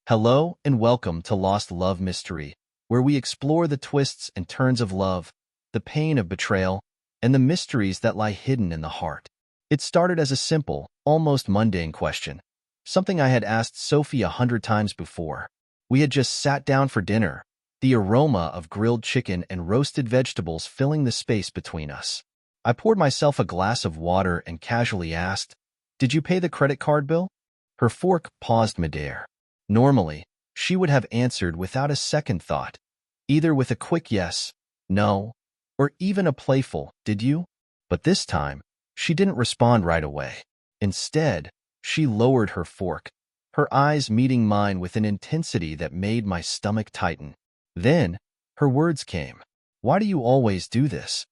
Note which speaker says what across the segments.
Speaker 1: Hello and welcome to Lost Love Mystery, where we explore the twists and turns of love, the pain of betrayal, and the mysteries that lie hidden in the heart. It started as a simple, almost mundane question, something I had asked Sophie 100 times before. We had just sat down for dinner, the aroma of grilled chicken and roasted vegetables filling the space between us. I poured myself a glass of water and casually asked, "Did you pay the credit card bill?" Her fork paused midair. Normally, she would have answered without a second thought, either with a quick yes, no, or even a playful, "Did you?" But this time, she didn't respond right away. Instead, she lowered her fork, her eyes meeting mine with an intensity that made my stomach tighten. Then, her words came. "Why do you always do this?"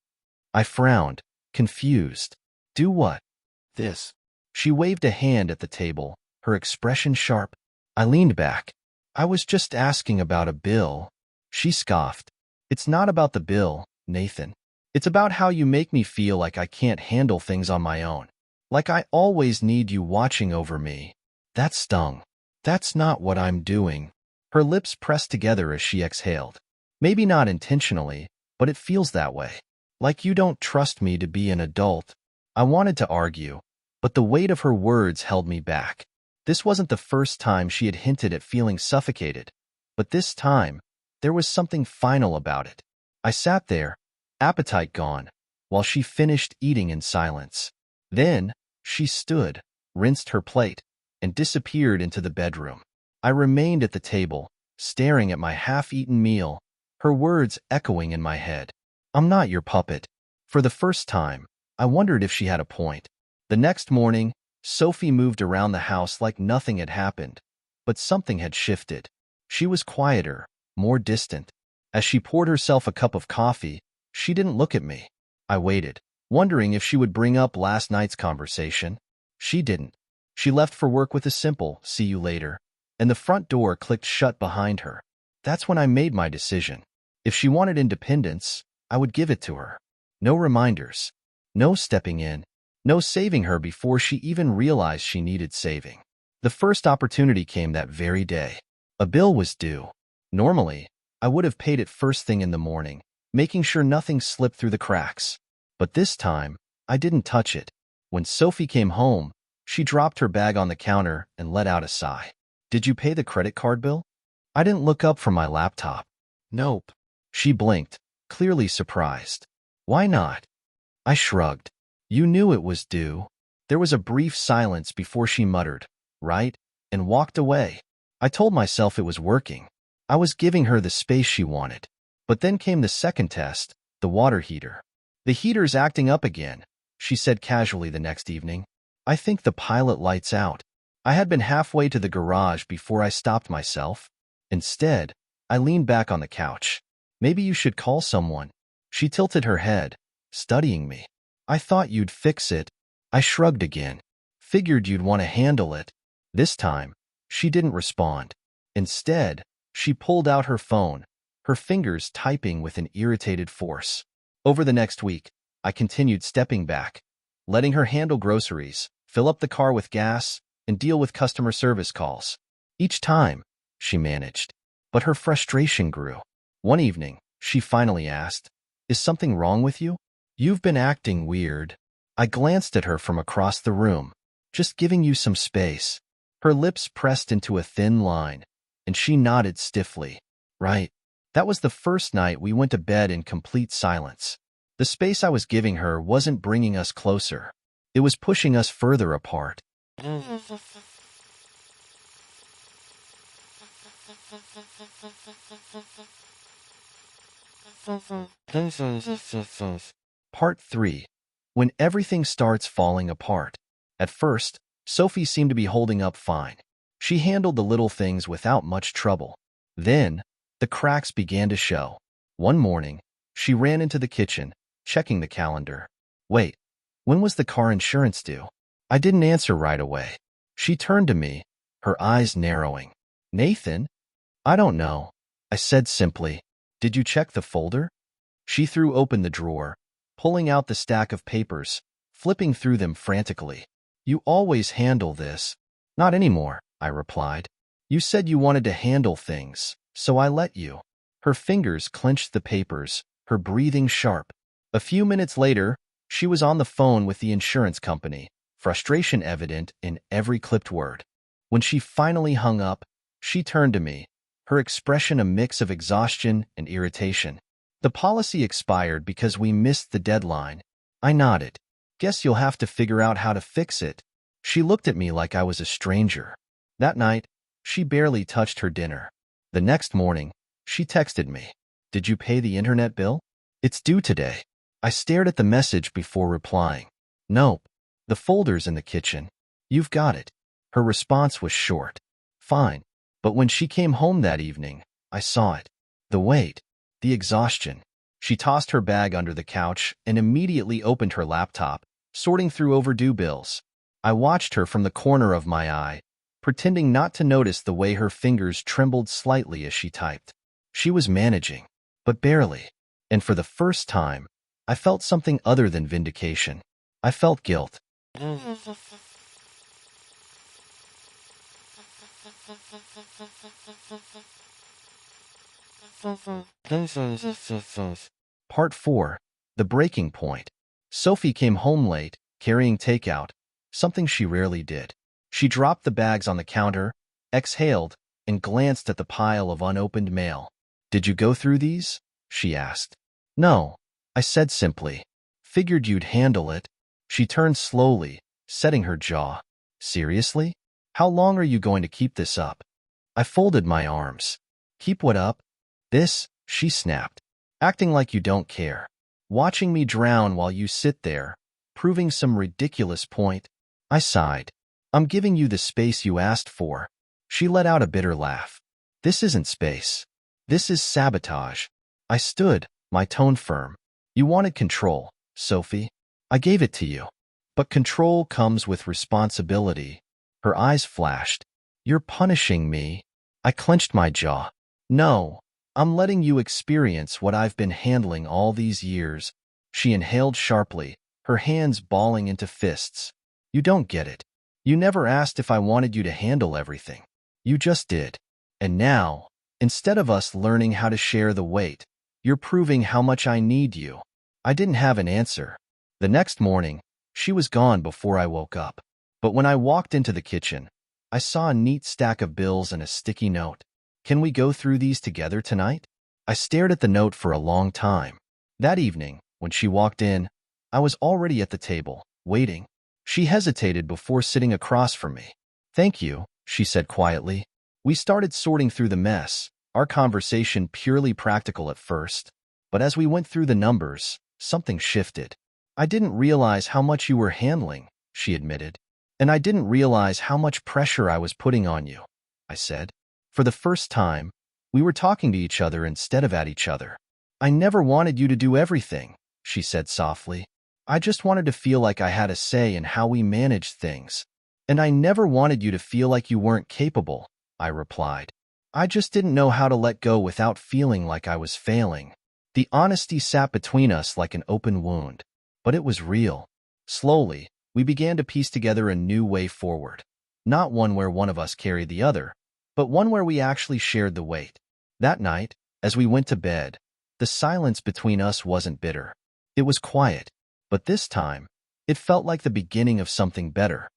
Speaker 1: I frowned, confused. "Do what?" "This." She waved a hand at the table, her expression sharp. I leaned back. "I was just asking about a bill." She scoffed. "It's not about the bill, Nathan. It's about how you make me feel like I can't handle things on my own. Like I always need you watching over me." That stung. "That's not what I'm doing." Her lips pressed together as she exhaled. "Maybe not intentionally, but it feels that way. Like you don't trust me to be an adult." I wanted to argue, but the weight of her words held me back. This wasn't the first time she had hinted at feeling suffocated, but this time, there was something final about it. I sat there, appetite gone, while she finished eating in silence. Then, she stood, rinsed her plate, and disappeared into the bedroom. I remained at the table, staring at my half-eaten meal, her words echoing in my head. "I'm not your puppet." For the first time, I wondered if she had a point. The next morning, Sophie moved around the house like nothing had happened, but something had shifted. She was quieter, more distant. As she poured herself a cup of coffee, she didn't look at me. I waited, wondering if she would bring up last night's conversation. She didn't. She left for work with a simple, "See you later," and the front door clicked shut behind her. That's when I made my decision. If she wanted independence, I would give it to her. No reminders. No stepping in. No saving her before she even realized she needed saving. The first opportunity came that very day. A bill was due. Normally, I would have paid it first thing in the morning, making sure nothing slipped through the cracks. But this time, I didn't touch it. When Sophie came home, she dropped her bag on the counter and let out a sigh. "Did you pay the credit card bill?" I didn't look up from my laptop. "Nope." She blinked, clearly surprised. "Why not?" I shrugged. "You knew it was due." There was a brief silence before she muttered, "Right?" and walked away. I told myself it was working. I was giving her the space she wanted. But then came the second test, the water heater. "The heater's acting up again," she said casually the next evening. "I think the pilot light's out." I had been halfway to the garage before I stopped myself. Instead, I leaned back on the couch. "Maybe you should call someone." She tilted her head, studying me. "I thought you'd fix it." I shrugged again. "Figured you'd want to handle it." This time, she didn't respond. Instead, she pulled out her phone, her fingers typing with an irritated force. Over the next week, I continued stepping back, letting her handle groceries, fill up the car with gas, and deal with customer service calls. Each time, she managed. But her frustration grew. One evening, she finally asked, "Is something wrong with you? You've been acting weird." I glanced at her from across the room. "Just giving you some space." Her lips pressed into a thin line, and she nodded stiffly. "Right." That was the first night we went to bed in complete silence. The space I was giving her wasn't bringing us closer. It was pushing us further apart. Part 3. When everything starts falling apart. At first, Sophie seemed to be holding up fine. She handled the little things without much trouble. Then, the cracks began to show. One morning, she ran into the kitchen, checking the calendar. "Wait, when was the car insurance due?" I didn't answer right away. She turned to me, her eyes narrowing. "Nathan?" "I don't know," I said simply. "Did you check the folder?" She threw open the drawer, pulling out the stack of papers, flipping through them frantically. "You always handle this." "Not anymore," I replied. You said you wanted to handle things, so I let you. Her fingers clenched the papers, her breathing sharp. A few minutes later, she was on the phone with the insurance company, frustration evident in every clipped word. When she finally hung up, she turned to me, her expression a mix of exhaustion and irritation. The policy expired because we missed the deadline. I nodded. Guess you'll have to figure out how to fix it. She looked at me like I was a stranger. That night, she barely touched her dinner. The next morning, she texted me. Did you pay the internet bill? It's due today. I stared at the message before replying. Nope. The folder's in the kitchen. You've got it. Her response was short. Fine. But when she came home that evening, I saw it. The weight. The exhaustion. She tossed her bag under the couch and immediately opened her laptop, sorting through overdue bills. I watched her from the corner of my eye, pretending not to notice the way her fingers trembled slightly as she typed. She was managing, but barely. And for the first time, I felt something other than vindication. I felt guilt. Part 4. The Breaking Point. Sophie came home late, carrying takeout, something she rarely did. She dropped the bags on the counter, exhaled, and glanced at the pile of unopened mail. Did you go through these? She asked. No, I said simply. Figured you'd handle it. She turned slowly, setting her jaw. Seriously? How long are you going to keep this up? I folded my arms. Keep what up? This, she snapped. Acting like you don't care. Watching me drown while you sit there, proving some ridiculous point. I sighed. I'm giving you the space you asked for. She let out a bitter laugh. This isn't space. This is sabotage. I stood, my tone firm. You wanted control, Sophie. I gave it to you. But control comes with responsibility. Her eyes flashed. You're punishing me. I clenched my jaw. No, I'm letting you experience what I've been handling all these years. She inhaled sharply, her hands balling into fists. You don't get it. You never asked if I wanted you to handle everything. You just did. And now, instead of us learning how to share the weight, you're proving how much I need you. I didn't have an answer. The next morning, she was gone before I woke up. But when I walked into the kitchen, I saw a neat stack of bills and a sticky note. Can we go through these together tonight? I stared at the note for a long time. That evening, when she walked in, I was already at the table, waiting. She hesitated before sitting across from me. Thank you, she said quietly. We started sorting through the mess, our conversation purely practical at first. But as we went through the numbers, something shifted. I didn't realize how much you were handling, she admitted. And I didn't realize how much pressure I was putting on you, I said. For the first time, we were talking to each other instead of at each other. I never wanted you to do everything, she said softly. I just wanted to feel like I had a say in how we managed things. And I never wanted you to feel like you weren't capable, I replied. I just didn't know how to let go without feeling like I was failing. The honesty sat between us like an open wound. But it was real. Slowly, we began to piece together a new way forward. Not one where one of us carried the other, but one where we actually shared the weight. That night, as we went to bed, the silence between us wasn't bitter. It was quiet, but this time, it felt like the beginning of something better.